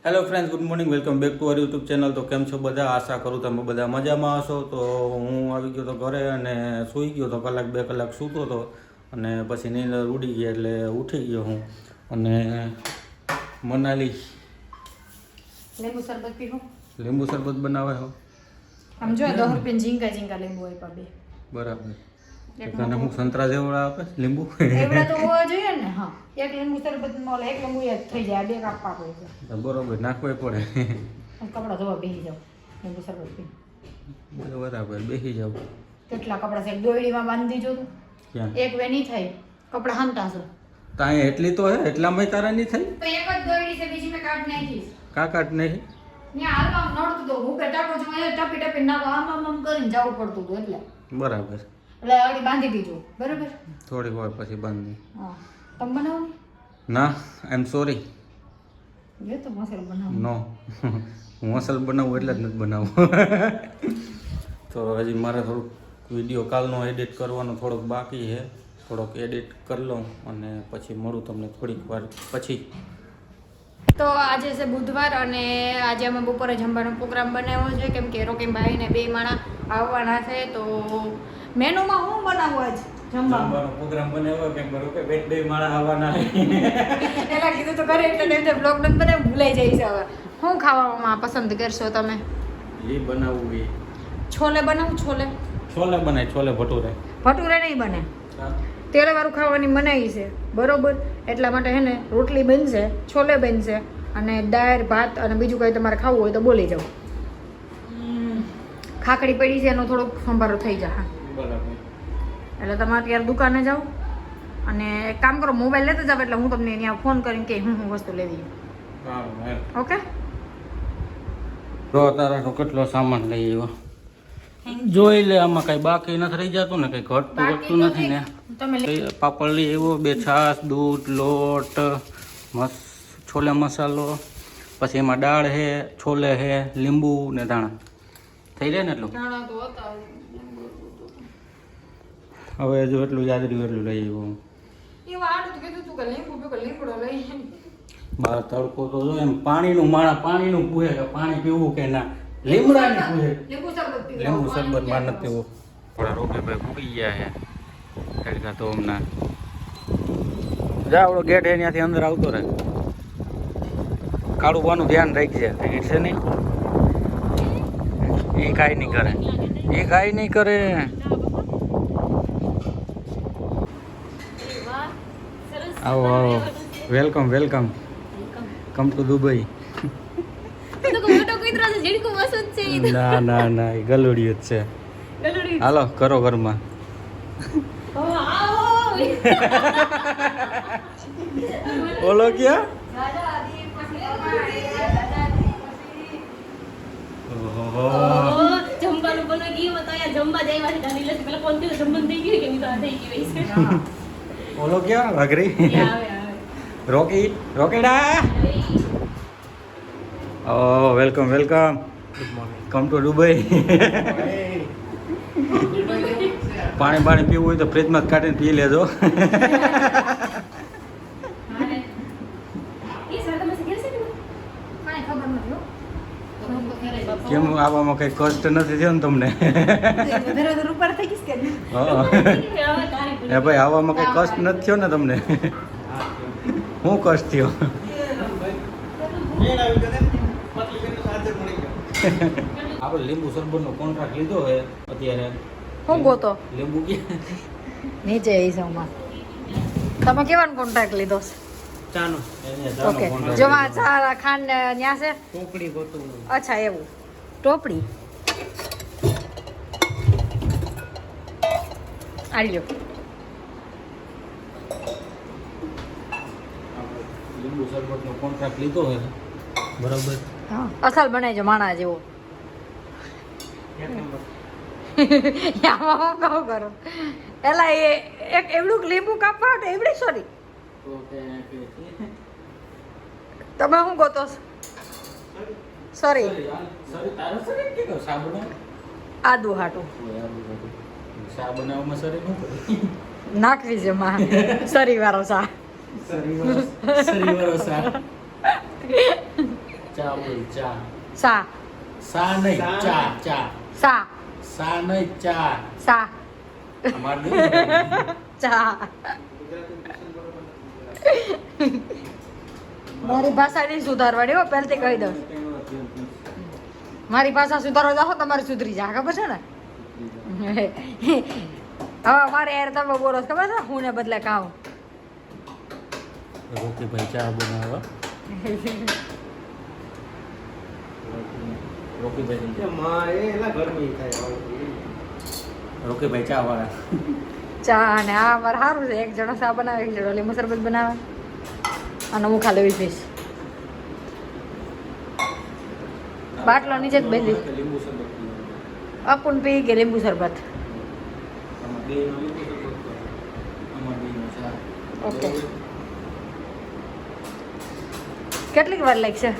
Hello friends, good morning. Welcome back to our YouTube channel. તો કેમ છો બધા? આશા કરું તમે બધા મજામાં હશો. તો હું આવી ગયો તો ઘરે અને સૂઈ ગયો તો, કલાક બે કલાક સૂતો હતો અને પછી નીંદર ઉડી ગઈ એટલે ઉઠી ગયો હું અને મનાલી લીંબુ શરબત પીવું. લીંબુ શરબત બનાવે હો. આમ જો 10 રૂપિયા ઝીંકા ઝીંકા લીંબુ આપ્યા બે. બરાબર. અને હું સંતરા જેવડા આપે લીંબુ એવડા તો હોવા જોઈએ ને. હા, એક લીંબુ શરબત માં એક લીંબુ એક થઈ જાય, બે કાપવા પડે છે. બરોબર, નાખવું પડે. કપડા ધોવા બેસી જાવ લીંબુ શરબત પી. બરાબર, બેસી જાવ. કેટલા કપડા છે, દોયડીમાં બાંધી જો ક્યાં એક વે નહીં થાય, કપડા હાંતા છે તાય એટલી તો હે, એટલામાં તારા નહીં થઈ. તો એક જ દોયડી છે, બીજી મેં કાઢ નાખીશ. કાકાટ નહીં ત્યાં હાલમાં નડતું તો હું પેટાકો છું, ટપી ટપી નાખો, આમ કરીને જવું પડતું હતું એટલે બરાબર. એટલે આગળ બાંધી દીધું. બરાબર, થોડીક વાર પછી બાંધી. હા. તમે બનાવો ના, આઈ એમ સોરી. એ તો મસાલો બનાવો. નો, હું અસલ બનાવું એટલે જ નથી બનાવું. તો હજી મારે થોડુંક વિડીયો કાલનો એડિટ કરવાનો થોડોક બાકી છે. થોડોક એડિટ કરી લઉં અને પછી મળું તમને થોડીક વાર પછી. તો આજે છે બુધવાર અને આજે અમે બપોરે જમવાનો પ્રોગ્રામ બનાવ્યો છે, કેમ કે રોકીમભાઈ ને બે માણા આવવાના છે. તો મેનુમાં શું બનાવવું આજ જમવાનું? પ્રોગ્રામ બનાવ્યો કેમ કરો કે બે માળા આવવાના. એલા કીધું તો કરે એટલે ને બ્લોગ નંબર બનાવ ભૂલાઈ જાય છે. હવે શું ખાવામાં પસંદ કરશો તમે? એ બનાવવું એ છોલે બનાવું? છોલે બનાય, છોલે ભટુરે. ભટુરે નહીં બને, તેલવાળું ખાવાની મનાઈ છે. બરોબર, એટલા માટે હે ને રોટલી બનશે, છોલે બનશે અને દાળ ભાત અને બીજું કંઈ તમારે ખાવું હોય તો બોલી જાઓ. ખાખડી પડી છે, એનો થોડોક સંભારો થઈ જાય. હા, બરાબર. એટલે તમારે અત્યારે દુકાને જાઓ અને એક કામ કરો, મોબાઈલ લેતા જાવ એટલે હું તમને ત્યાં ફોન કરીને કે હું વસ્તુ લેવી. ઓકે, તો તારા કેટલો સામાન લઈ આવ્યો જોઈ લે. આમાં કઈ બાકી નથી રહી જતું ને, કઈ ઘટતું નથી ને. તમે પાપડ લઈ આવ્યો, બે છાશ, દૂધ, લોટ, છોલે મસાલો, પછી એમાં દાળ હે, છોલે હે, લીંબુ ને ધાણા. થઈ જાય ને એટલું? હવે જો એટલું યાદ રહ્યું એટલું લઈ આવ્યો. બહાર તડકો તો જો એમ પાણીનું માણા પાણીનું પૂહે કે પાણી પીવું કે ના, લીમડાની પૂહે. લીંબુ શરબત માં નથી પીવું. થોડા રોકેભાઈ ભૂકી ગયા છે તડકા તો હમણાં. જા ઓલો ગેટ હે ત્યાંથી અંદર આવતો રહે. કાળું બાનું ધ્યાન રાખજે, છે નહીં એ કાંઈ નહીં કરે, એ કાંઈ નહીં કરે. આવો આવો, welcome welcome, come to Dubai. ના ના ના, એ ગલુડી જ છે. હાલો કરો ઘરમાં. બોલો ક્યાં? બોલો ક્યાં ભાગરી? રોકી રોકેડા. ઓ welcome welcome, come to Dubai. પાણી પાણી પીવું હોય તો ફ્રીજમાં જ કાઢીને પી લેજો. કેમ આવવામાં કઈ કષ્ટ નથી થયો ને તમને? હા ભાઈ, આવવામાં કઈ કષ્ટ નથી થયો ને તમને? શું કષ્ટ થયો? આપણે લીંબુ શરબતનો કોન્ટ્રાક્ટ લીધો છે અત્યારે. હું ગોતો લીંબુ નીચે ઈસોમાં તમે કેવાનો કોન્ટ્રાક્ટ લીધો છે? ચાનો. ઓકે, જો આ ચા ખાંડ ન્યા છે. ટોપડી ગોતું. અચ્છા એવું, ટોપડી આડી લો. લીંબુ શરબતનો કોન્ટ્રાક્ટ લીધો છે, બરાબર. હા, અસલ બનાવજો માણા જેવો. આમાં હું કહું કરો એલા એ એક એવડું લીંબુ કાપવા માટે એવડી સોરી તમે શું ગોતો? સોરી આદુ હાટું શા બનાવવામાં સરી શું કરી? નાખવી છે માં સરી વાળો સા. સરી વાળો શા. ચા ચા બોલ ચા. સા સા નહીં ચા ચા. સા સા નહીં ચા. સા અમાર નહીં. ચા. મારી ભાષા નહીં સુધારવાની હો, પહેલથી કહી દઉં. મારી ભાષા સુધારવા જાઓ તમારે સુધરી જાય, ખબર છે ને? હવે મારે યાર તમે બોલો છો, ખબર છે હું ને બદલે કામ. રોકીભાઈ ચા બનાવો. રોકીભાઈ ચા વાળા. ચા અને આ મારે સારું છે, એક જણો ચા બનાવે, એક જણો લીંબુ શરબત બનાવે અને હું ખાલી લઈ જઈશ. બાટલો નીચે જ બેસી લીંબુ શરબત. અપુન પી કે લીંબુ શરબત. ઓકે, કેટલીક વાર લાગશે?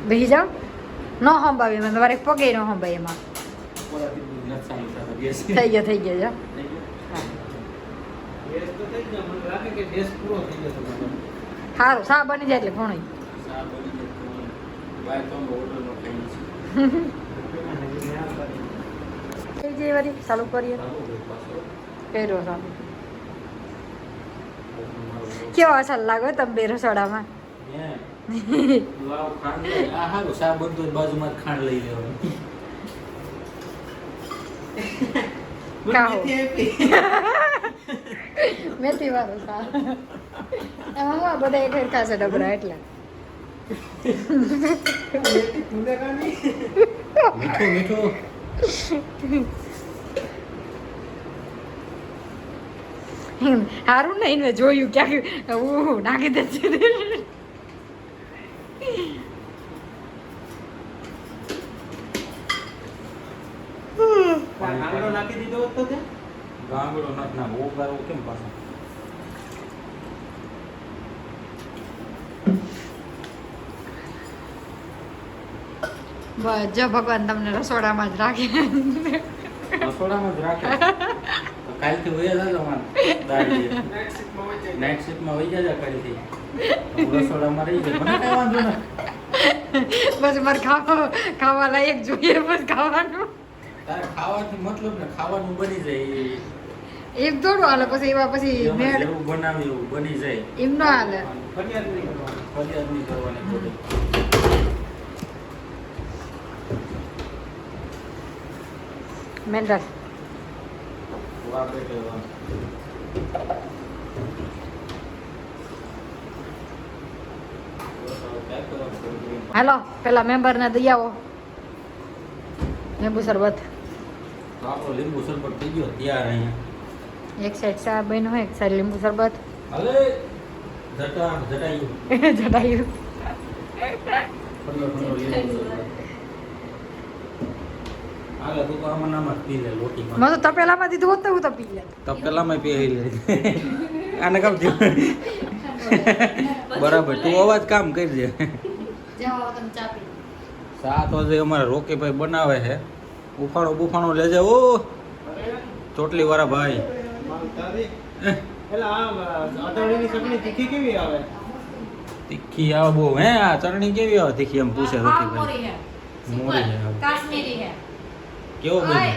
બેસી જાઓ. ન સંભાવી એમાં મારે પગે ન સંભાઈ એમાં. થઈ ગયો જો. સારું, સા બની જાય એટલે ઘણું. થઈ જાય વારી ચાલુ કરીએ. કર્યો ચાલુ. કેવો અસર લાગે તમે બે રસોડામાં? બાજુમાં ખાંડ લઈ લેવાનું. મેથી વાળો સા. એમાં હું બધા એક ખાશે ડબરા એટલે. મીઠું મીઠું. સારું નહીં મેં જોયું ક્યાંક નાખી દે છે. નાખી દીધો હતો તે ગાંગડો નથી ના ઓગારો કેમ પાછો. બસ જો ભગવાન તમને રસોડામાં જ રાખે. રસોડામાં જ રાખે. કાલથી વયા જાજો માન દાડી નાઈટ શિફ્ટમાં વઈ જાજા કાલથી. રસોડામાં રહી જાય મને કઈ વાંધો નથી. બસ મારે ખાવા લાયક જોઈએ, બસ ખાવાનું. તારે ખાવાથી મતલબ ને ખાવાનું બની જાય. એમ થોડું હાલે પછી એવા પછી મેળ એવું બનાવી એવું બની જાય. એમ ન હાલે. ફરિયાદ નહીં કરવાની ખોટી. મેન્ડર વાહ બેટે વાહ. હાલો પેલા મેમ્બરને દઈ આવો લીંબુ શરબત. આપણો લીંબુ શરબત થઈ ગયો તૈયાર અહીંયા. એક સાઈડ ચા બન્યો હોય, એક સાઈડ લીંબુ શરબત. હાલે જટાયું જટાયું. લીંબુ શરબત. હાલે તું તો આમાં પી લે લોટીમાં. મેં તો તપેલામાં દીધું હોત તો હું તો પી લે. તપેલામાં પી લે. આને કામ થયું. બરાબર તું અવાજ કામ કરજે. જાઓ તમે ચા પી. ચા તો જે અમારા રોકીભાઈ બનાવે છે. ઉફાણો બુફાણો લેજે. ઓ ચોટલી વાળા ભાઈ. તીખી આવે બહુ. હે આ ચટણી કેવી આવે તીખી એમ પૂછે રોકીભાઈ. મોરી છે. કાશ્મીરી હે. કેવો બને?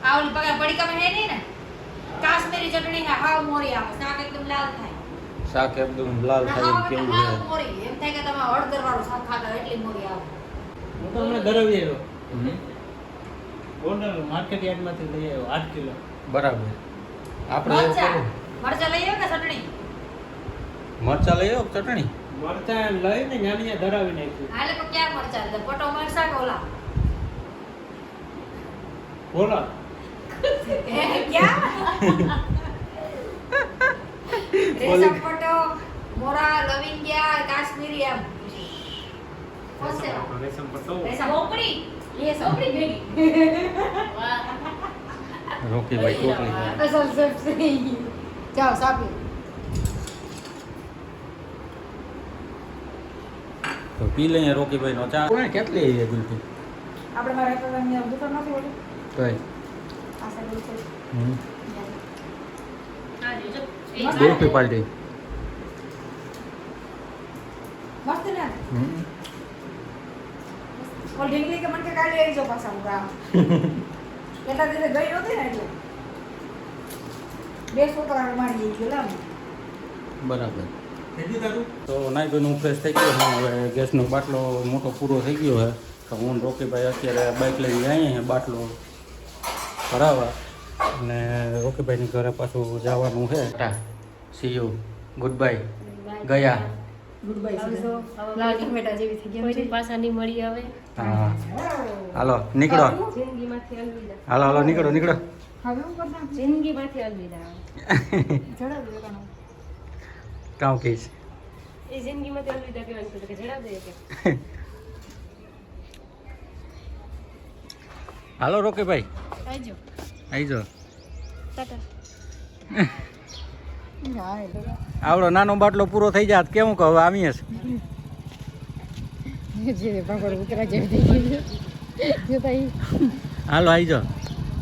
આ ઓલી પગા પડીકામાં હે નહીં ને, કાશ્મીરી ચટણી હે, હાવ મોરી આવે, શાક એકદમ લાલ થાય. શાક એકદમ લાલ થાય એમ કેવું છે. હાવ મોરી, એમ થાય કે તમે હળદર વાળું શાક ખાતા હોય એટલી મોરી આવે. હું તો હમણાં ગરવી આવ્યો. ગોંડલ માર્કેટ યાર્ડમાંથી લઈ આવ્યો 8 કિલો. બરાબર. આપણે એવું મરચાં કરું. મરચાં લઈ આવ્યો કે ચટણી? મરચા લઈ આવો ચટણી. મરચા લઈને ન્યાનિયા ધરાવી નાખ્યું. હાલે પણ ક્યાં મરચાં લીધા? પટો મરચાં કે ઓલા? બોલો ક્યાં? રેશમ પટો, મોરા, લવિંગિયા, કાશ્મીરી એમ. કોણ છે? રેશમ પટ્ટો. રેશમ સોપડી. એ સોપડી ભેગી. રોકીભાઈ ટોટલી. અસલ સબસે. જાઓ સાપી. તો પી લઈએ રોકીભાઈ નો ચા. કોને કેટલી આવી ગુલતી? આપણે મારે તો અહીંયા દુકાન નથી ઓલી. કઈ? આ સાઈડ છે. બરફી પાર્ટી. મસ્ત ને હમ. ઓલ ઢીંગલી કે મને કે કાલે આવી જાવ પાછા હું ગામ એટલા દિવસે ગઈ નહોતી ને એટલે બે છોકરા મારી ગયેલા બરાબર તો નાઈ ધોઈને હું ફ્રેશ થઈ ગયો હું હવે ગેસનો બાટલો મોટો પૂરો થઈ ગયો છે તો હું ને રોકીભાઈ અત્યારે બાઇક લઈને આવીએ છીએ બાટલો ભરાવા અને રોકીભાઈની ઘરે પાછું જવાનું છે સી યુ ગુડ બાય ગયા ગુડ બાય લાલ ટમેટા જેવી થઈ ગઈ કોઈ પાછા નહીં મળી આવે હા હાલો નીકળો જિંદગીમાંથી અલવિદા હાલો હાલો નીકળો નીકળો હવે હું કરતા જિંદગીમાંથી અલવિદા જણાવ દે કાનો કામ કહીશ એ જિંદગીમાંથી અલવિદા કહેવાનું હતું કે જણાવ દે કે હાલો રોકીભાઈ આવજો આવી જાઓ ટાટા હા એટલે આવડો નાનો બાટલો પૂરો થઈ જાય તો કેવું કહું આવીએ જે ભાગોળ ઉતરા જેવી થઈ ગઈ જોતા ઈ હાલો આવી જાઓ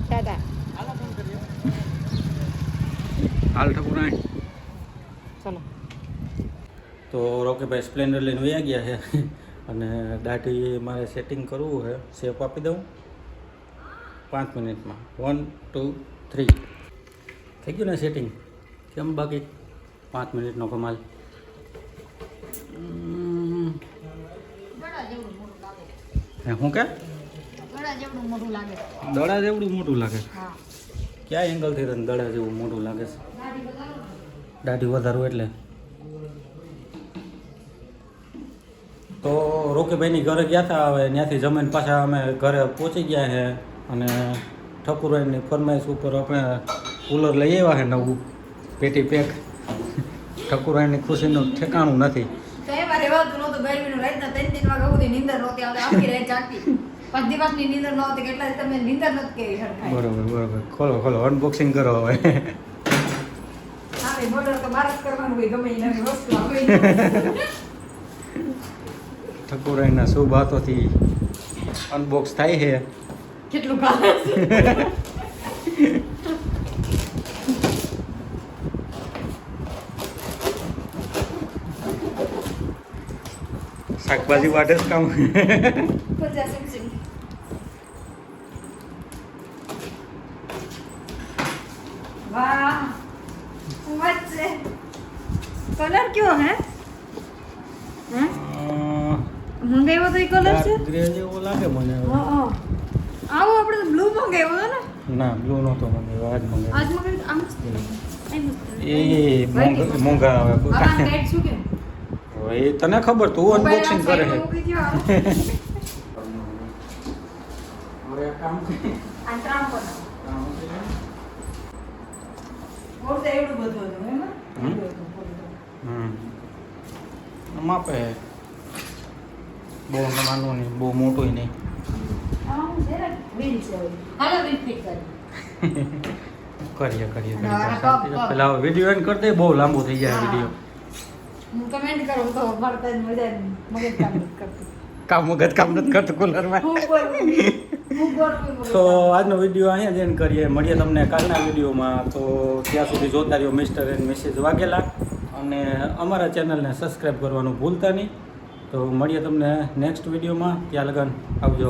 ટાટા હાલ ઠકુર ચલો તો રોકીભાઈ સ્પ્લેન્ડર લઈને વયા ગયા છે અને દાઢી મારે સેટિંગ કરવું છે શેપ આપી દઉં 5 મિનિટમાં 1 2 3 થઈ ગયું ને સેટિંગ કેમ બાકી 5 મિનિટનો કમાલ શું કે ગળા જેવડું મોટું લાગે દડા જેવડું મોટું લાગે હા ક્યાં એંગલથી તને દડા જેવું મોટું લાગે છે દાઢી વધારવું એટલે તો રોકીભાઈની ઘરે ગયા હતા હવે ત્યાંથી જમીન પાછા અમે ઘરે પહોંચી ગયા છે અને ઠકુરાઈની ફરમાઈશ ઉપર આપણે કુલર લઈ આવ્યા છે નવું પેટી પેક ઠકુરાઈની ખુશીનું ઠેકાણું નથી તો એમાં રહેવાતું નહોતું ગરમીનું રાતના 3 વાગ્યા સુધી નીંદર નહોતી આવતી આખી રાત જાગતી 5 દિવસની નીંદર નહોતી કેટલા દિવસ તમે નીંદર નથી કરી સરખાઈ બરોબર બરોબર ખોલો ખોલો અનબોક્સિંગ કરો હવે હા ભાઈ બોર્ડર તો બાર જ કરવાનું હોય ગમે એ નવી વસ્તુ આવે ઠકુરાઈના શુભ હાથોથી અનબોક્સ થાય છે કેટલું કાલે શાકભાજી વાટે જ કામ 50 સમસી વાહ મસ્ત છે કલર કયો હે મંગાવ્યો તો એ કલર છે ગ્રે જેવો લાગે મને હવે. આવો આપણે બ્લુ મંગાવ્યો હતો ને ના બ્લુ નહોતો મંગાવ્યો આજ મંગાવ્યો આજ મંગાવ્યો આમ જ એ મોંઘા આવે આમાં રેડ શું કે હવે એ તને ખબર તું અનબોક્સિંગ કરે છે મૂકી દ્યો હવે આ કામ આ ટ્રામ પર ઓર તો એવડું બધું હતું એમાં માપે બહુ નાનું નહીં બહુ મોટું નહીં આમ જરા બિલ છે હાલો બિલ ફિટ કરી કરીએ ના, કપ. પેલા વિડીયો એન્ડ કરી દે બહુ લાંબુ થઈ જાય હા. વિડીયો હું કમેન્ટ કરું તો મારતા જ મજા મગજ કામ નથી કરતું કામ મગજ કામ નથી કરતું કુલરમાં હું બોલું તો આજનો વિડીયો અહીંયા જ એન્ડ કરીએ મળીએ તમને કાલના વિડીયોમાં તો ત્યાં સુધી જોતા રહ્યો મિસ્ટર એન્ડ મિસિસ વાઘેલા અને અમારા ચેનલને સબસ્ક્રાઈબ કરવાનું ભૂલતા નહીં તો મળીએ તમને નેક્સ્ટ વિડીયોમાં ત્યાં લગન આવજો